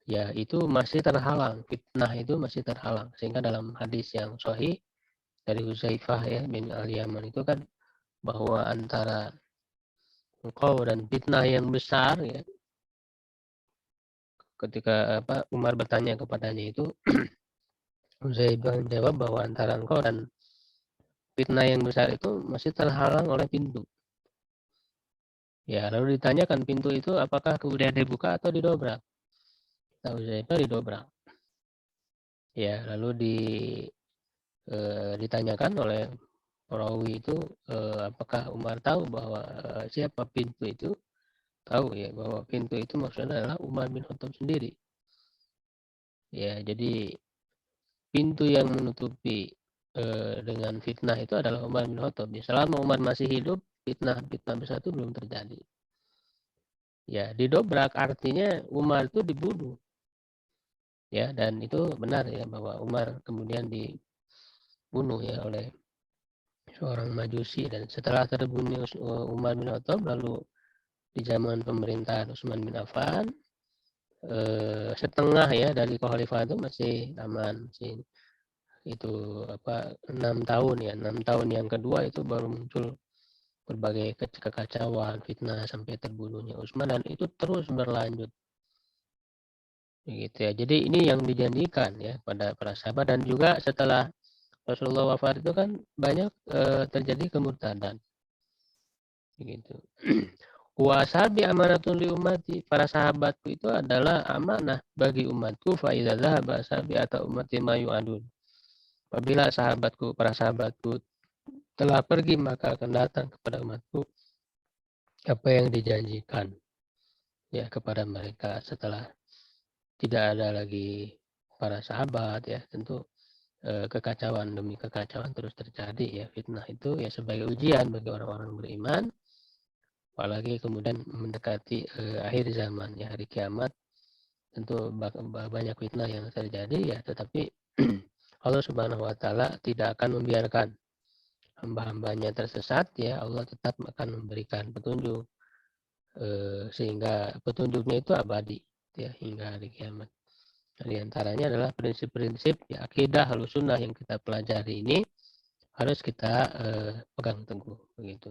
ya itu masih terhalang, fitnah itu masih terhalang. Sehingga dalam hadis yang sahih dari Hudzaifah ya bin Al-Yaman itu kan bahwa antara engkau dan fitnah yang besar ya, ketika apa Umar bertanya kepadanya itu Hudzaifah menjawab bahwa antara engkau dan fitnah yang besar itu masih terhalang oleh pintu. Ya, lalu ditanyakan pintu itu apakah kemudian dibuka atau didobrak? Tahu saya itu didobrak. Ya, lalu ditanyakan oleh perawi itu apakah Umar tahu bahwa siapa pintu itu? Tahu ya bahwa pintu itu maksudnya adalah Umar bin Khattab sendiri. Ya, jadi pintu yang menutupi dengan fitnah itu adalah Umar bin Khattab. Selama Umar masih hidup, fitnah besar itu belum terjadi. Ya, didobrak artinya Umar itu dibunuh. Ya, dan itu benar ya bahwa Umar kemudian dibunuh ya oleh seorang Majusi, dan setelah terbunuh Umar bin Khattab lalu di zaman pemerintahan Utsman bin Affan setengah ya dari khalifah itu masih aman, masih itu apa 6 tahun ya, 6 tahun yang kedua itu baru muncul berbagai kekacauan, fitnah sampai terbunuhnya Utsman, dan itu terus berlanjut gitu ya. Jadi ini yang dijanjikan ya pada para sahabat, dan juga setelah Rasulullah wafat itu kan banyak terjadi kemurtadan gitu. Wasabi amanatun li ummati, para sahabatku itu adalah amanah bagi umatku. Fa idza dzahaba sabi atau ummati ma yu'adun. Apabila sahabatku, para sahabatku telah pergi, maka akan datang kepada umatku apa yang dijanjikan ya kepada mereka. Setelah tidak ada lagi para sahabat ya, tentu kekacauan demi kekacauan terus terjadi ya. Fitnah itu ya sebagai ujian bagi orang-orang beriman, apalagi kemudian mendekati akhir zaman ya, hari kiamat, tentu banyak fitnah yang terjadi ya, tetapi Allah Subhanahu wa taala tidak akan membiarkan hamba-hambanya tersesat ya. Allah tetap akan memberikan petunjuk sehingga petunjuknya itu abadi, ya hingga hari kiamat. Nah, di antaranya adalah prinsip-prinsip ya, akidah Ahlussunnah yang kita pelajari ini harus kita pegang teguh begitu.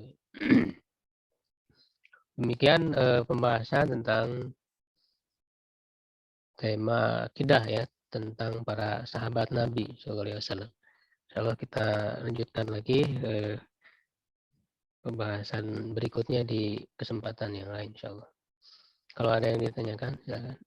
Demikian pembahasan tentang tema akidah ya, tentang para sahabat Nabi Shallallahu Alaihi Wasallam. Kalau kita lanjutkan lagi pembahasan berikutnya di kesempatan yang lain, insyaallah. Kalau ada yang ditanyakan, silakan.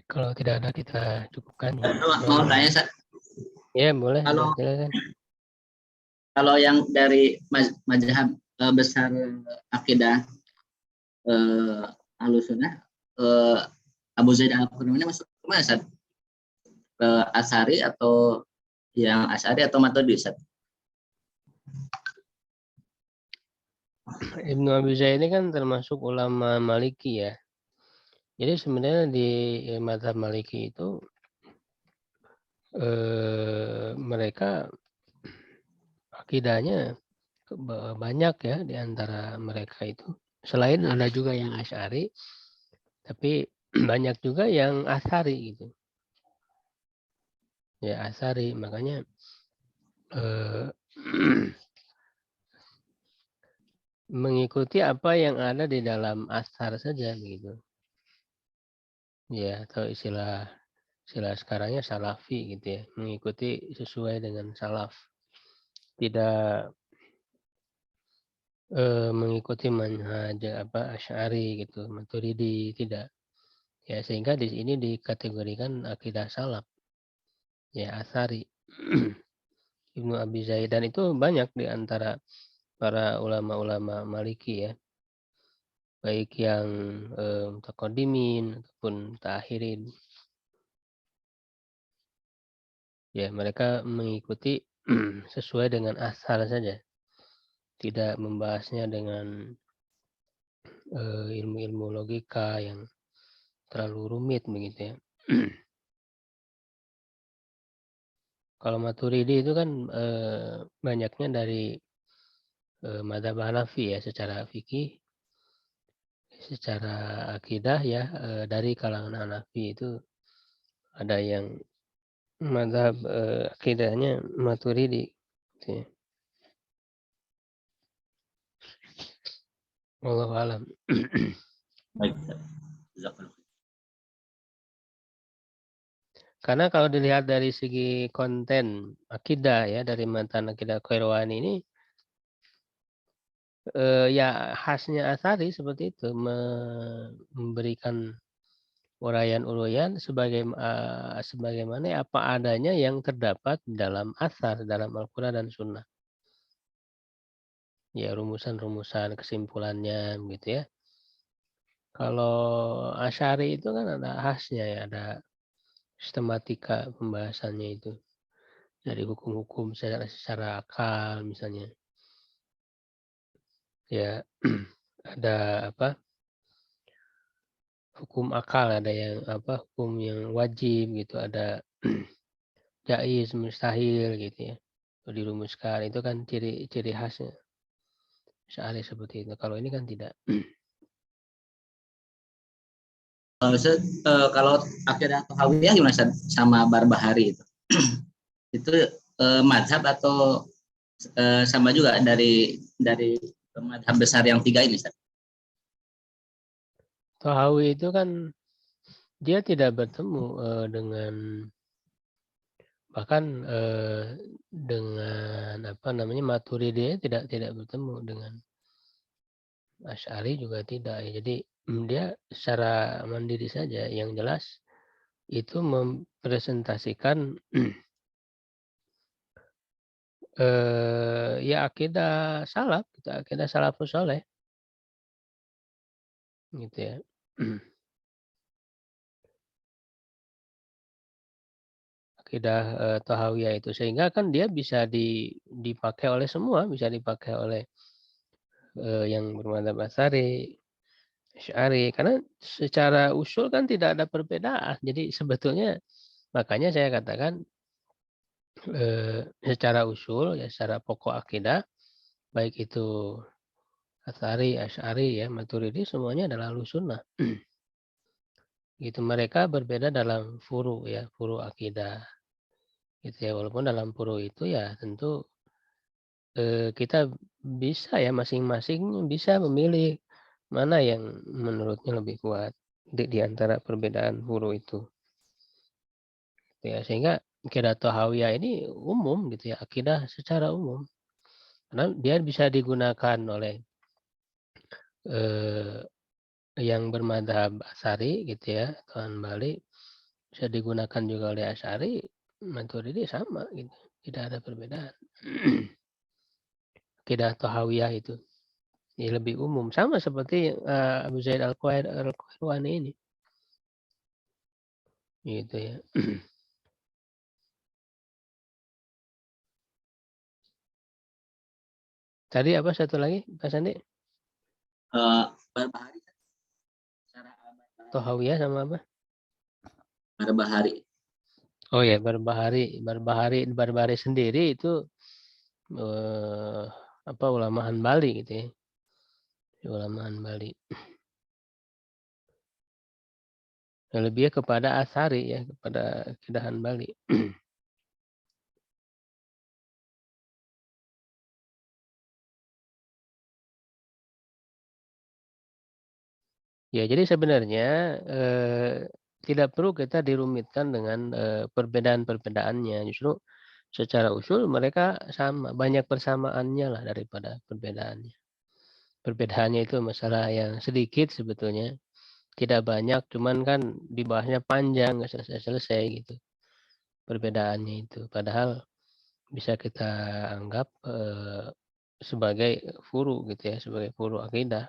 Kalau tidak ada kita cukupkan. Mau tanya, Sat? Ya boleh, Kalau silakan. kalau yang dari mazhab besar akidah Ahlussunnah, Abu Zaid Al-Qurani ini masuk ke mana, Sat? Ke Asy'ari atau yang Asy'ari atau Maturidi, Sat? Ibnu Abi Zaid ini kan termasuk ulama Maliki ya. Jadi sebenarnya di mazhab Maliki itu mereka akidahnya banyak ya di antara mereka itu. Selain ada juga yang Asy'ari, tapi banyak juga yang Asy'ari gitu. Ya Asy'ari, makanya mengikuti apa yang ada di dalam Athar saja begitu. Ya, atau istilah sekarangnya salafi gitu ya, mengikuti sesuai dengan salaf. Tidak mengikuti manhaj Asy'ari gitu, Maturidi, tidak. Ya, sehingga di sini dikategorikan akidah salaf. Ya, Asy'ari. Ibnu Abi Zaid, dan itu banyak di antara para ulama-ulama Maliki ya. Baik yang mutaqaddimin ataupun mutakhirin. Ya, mereka mengikuti sesuai dengan asar saja. Tidak membahasnya dengan ilmu-ilmu logika yang terlalu rumit begitu ya. Kalau Maturidi itu kan banyaknya dari madzhab Hanafi ya, secara fikih, secara akidah ya, dari kalangan Hanafi itu ada yang madzhab akidahnya Maturidi gitu ya. Wallahu alam. Baik. Karena kalau dilihat dari segi konten akidah ya, dari matan akidah Qairwani ini ya khasnya Atsari seperti itu, memberikan uraian-uraian sebagaimana apa adanya yang terdapat dalam atsar, dalam Al-Qur'an dan Sunnah. Ya rumusan-rumusan kesimpulannya gitu ya. Kalau Asy'ari itu kan ada khasnya ya, ada sistematika pembahasannya itu. Dari hukum-hukum secara akal misalnya. Ya ada hukum akal, ada yang hukum yang wajib gitu, ada jaiz, mustahil gitu ya. Kalau dirumuskan itu kan ciri khasnya Asy'ari seperti itu. Kalau ini kan tidak. Kalau akidah Tahawiyah gimana, Sat? Sama Barbahari itu? Itu mazhab atau sama juga dari mazhab besar yang tiga ini, Sat? Tahawi itu kan dia tidak bertemu dengan, bahkan dengan Maturidi tidak bertemu dengan Asy'ari juga tidak ya. Jadi dia secara mandiri saja. Yang jelas itu mempresentasikan ya akidah salaf, gitu, akidah salafus saleh gitu ya. akidah Tahawiyah itu, sehingga kan dia bisa dipakai oleh semua, bisa dipakai oleh yang bermadzhab Asy'ari, Asy'ari, karena secara usul kan tidak ada perbedaan. Jadi sebetulnya makanya saya katakan secara usul ya, secara pokok akidah, baik itu Asy'ari, Asy'ari ya, Maturidi, semuanya adalah Ahlussunnah. Gitu, mereka berbeda dalam furu ya, furu akidah gitu ya. Walaupun dalam furu itu ya tentu kita bisa ya, masing-masing bisa memilih mana yang menurutnya lebih kuat di antara perbedaan furu itu. Gitu ya, sehingga akidah Tahawiyah ini umum gitu ya, akidah secara umum. Karena dia bisa digunakan oleh eh, yang bermadzhab Asy'ari gitu ya, atau Hanbali, bisa digunakan juga oleh Asy'ari, Maturidi, sama gitu, tidak ada perbedaan. Akidah Tahawiyah itu ya lebih umum, sama seperti Abu Zaid Al-Qayrawani ini, gitu ya. Tadi apa satu lagi, Pak Sandi? Barbahari cara Tahawiyah sama apa? Barbahari. Oh ya, Barbahari sendiri itu apa, ulama Hanbali gitu ya. Ulama Hanbali. Ya, lebih kepada Asy'ari ya, kepada akidah Hanbali. Ya, jadi sebenarnya tidak perlu kita dirumitkan dengan perbedaan-perbedaannya. Justru secara usul mereka sama, banyak persamaannya lah daripada perbedaannya. Perbedaannya itu masalah yang sedikit sebetulnya, tidak banyak, cuman kan dibahasnya panjang, nggak selesai-selesai gitu perbedaannya itu. Padahal bisa kita anggap sebagai furu gitu ya, sebagai furu akidah.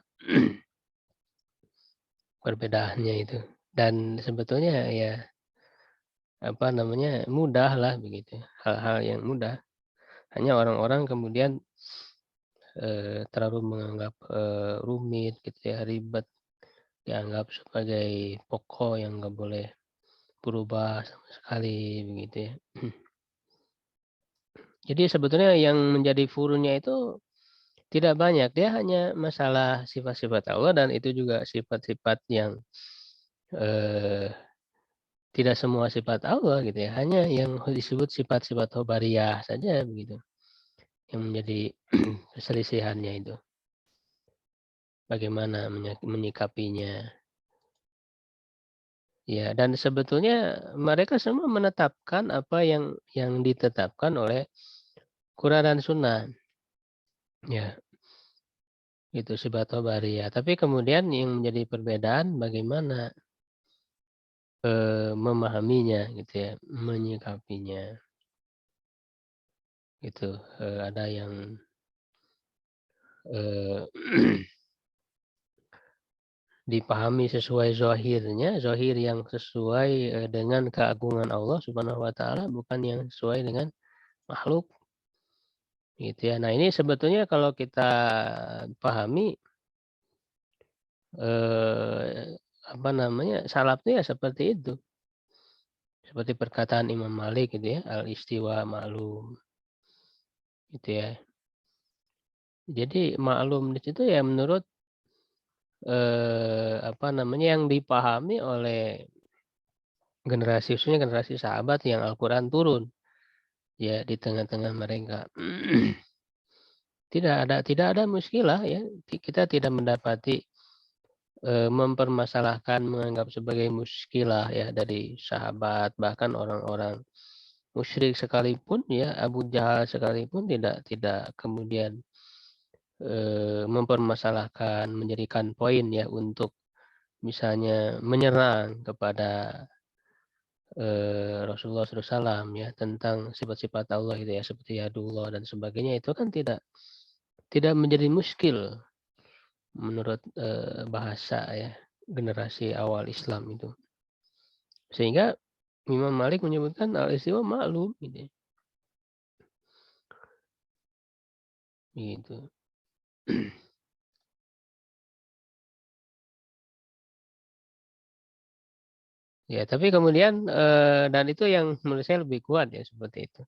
Perbedaannya itu. Dan sebetulnya ya apa namanya, mudah lah begitu, hal-hal yang mudah. Hanya orang-orang kemudian terlalu menganggap rumit gitu ya, ribet, dianggap sebagai pokok yang nggak boleh berubah sama sekali begitu ya. Jadi sebetulnya yang menjadi furunya itu tidak banyak, dia hanya masalah sifat-sifat Allah, dan itu juga sifat-sifat yang eh, tidak semua sifat Allah gitu ya, hanya yang disebut sifat-sifat khobariyah saja begitu, yang menjadi perselisihannya itu. Bagaimana menyikapinya. Ya, dan sebetulnya mereka semua menetapkan apa yang ditetapkan oleh Quran dan Sunnah. Ya, itu sifat khobariyah. Tapi kemudian yang menjadi perbedaan bagaimana memahaminya gitu ya, menyikapinya. Gitu. Ada yang dipahami sesuai zahirnya, zahir yang sesuai dengan keagungan Allah Subhanahu wa taala, bukan yang sesuai dengan makhluk, gitu ya. Nah, ini sebetulnya kalau kita pahami apa namanya, salafnya ya seperti itu. Seperti perkataan Imam Malik gitu ya, al-istiwa ma'lum, gitu ya. Jadi maklum di situ ya menurut apa namanya, yang dipahami oleh generasi, khususnya generasi sahabat yang Al-Quran turun ya di tengah-tengah mereka. Tidak ada muskilah ya. Kita tidak mendapati mempermasalahkan, menganggap sebagai muskilah ya dari sahabat, bahkan orang-orang musyrik sekalipun ya, Abu Jahal sekalipun tidak kemudian mempermasalahkan, menjadikan poin ya untuk misalnya menyerang kepada Rasulullah SAW ya, tentang sifat-sifat Allah itu ya, seperti yadullah dan sebagainya, itu kan tidak menjadi muskil menurut bahasa ya generasi awal Islam itu. Sehingga Imam Malik menyebutkan al-istiwa maklum gitu. Gitu. Ya, tapi kemudian dan itu yang menurut saya lebih kuat ya seperti itu.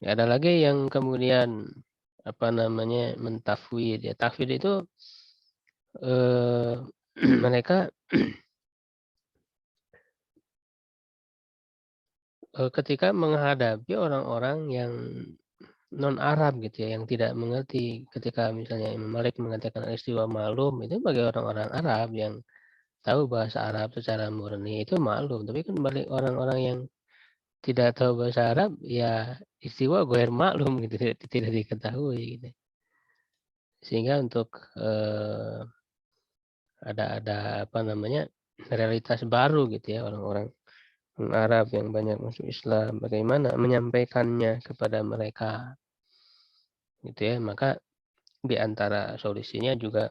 Ya, ada lagi yang kemudian apa namanya mentafwid ya. Tafwid itu eh, mereka ketika menghadapi orang-orang yang non Arab gitu ya, yang tidak mengerti ketika misalnya Imam Malik mengatakan istiwa maklum itu bagi orang-orang Arab yang tahu bahasa Arab secara murni itu maklum, tapi kan balik orang-orang yang tidak tahu bahasa Arab ya istiwa ghair maklum gitu, tidak diketahui gitu. Sehingga untuk ada apa namanya realitas baru gitu ya orang-orang Arab yang banyak masuk Islam, bagaimana menyampaikannya kepada mereka gitu ya. Maka di antara solusinya juga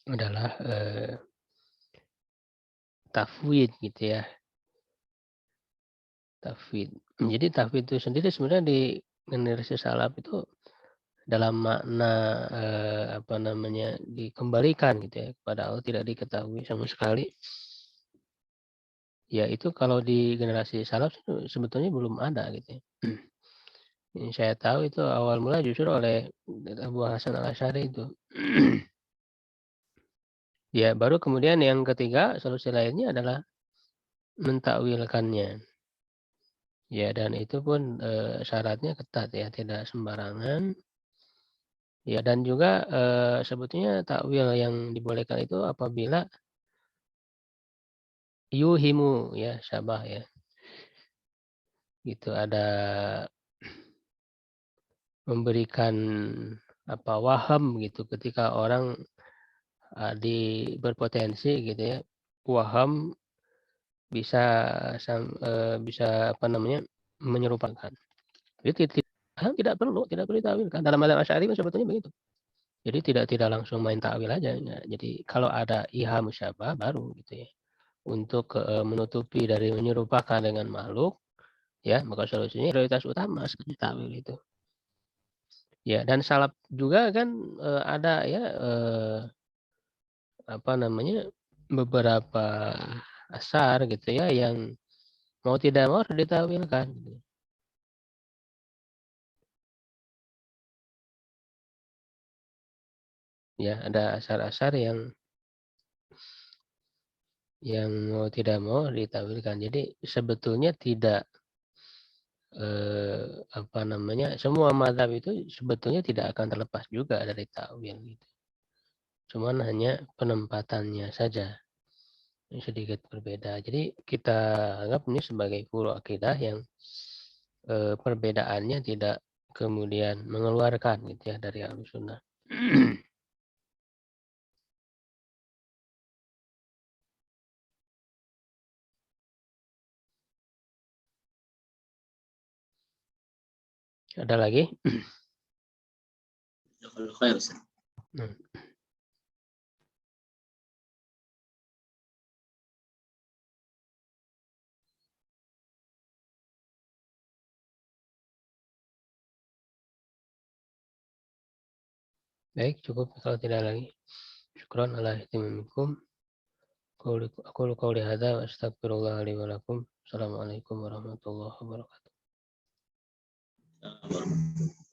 adalah tafwid gitu ya, tafwid. Jadi tafwid itu sendiri sebenarnya di generasi salaf itu dalam makna apa namanya dikembalikan gitu ya kepada Allah, tidak diketahui sama sekali. Ya itu kalau di generasi salaf sebetulnya belum ada gitu ya. Yang saya tahu itu awal mula justru oleh Abu Hasan Al-Asy'ari itu. Ya baru kemudian yang ketiga solusi lainnya adalah mentakwilkannya. Ya dan itu pun syaratnya ketat ya, tidak sembarangan. Ya dan juga sebetulnya takwil yang dibolehkan itu apabila yuhimu ya syabah ya. Gitu ada memberikan apa waham gitu ketika orang berpotensi gitu ya. Waham bisa bisa apa namanya menyerupakan. Jadi tidak perlu ditawilkan. Dalam mazhab Asy'ari kan sebetulnya begitu. Jadi tidak langsung main takwil aja. Ya. Jadi kalau ada iham musyabah baru gitu ya. Untuk menutupi dari menyerupakan dengan makhluk, ya maka solusinya prioritas utama seperti takwil itu. Ya dan salaf juga kan ada ya apa namanya beberapa asar gitu ya yang mau tidak mau harus ditawilkan. Gitu. Ya ada asar-asar yang mau tidak mau ditawilkan. Jadi sebetulnya tidak apa namanya semua mazhab itu sebetulnya tidak akan terlepas juga dari takwil gitu. Cuman hanya penempatannya saja yang sedikit berbeda. Jadi kita anggap ini sebagai furu akidah yang perbedaannya tidak kemudian mengeluarkan gitu ya dari Ahlussunnah. Ada lagi? Kalau khair, Ustaz. Hmm. Baik, cukup kalau tidak lagi. Syukran ala ihtimamikum. Aku qouli hadza wa astaghfirullah li wa lakum. Assalamualaikum warahmatullahi wabarakatuh.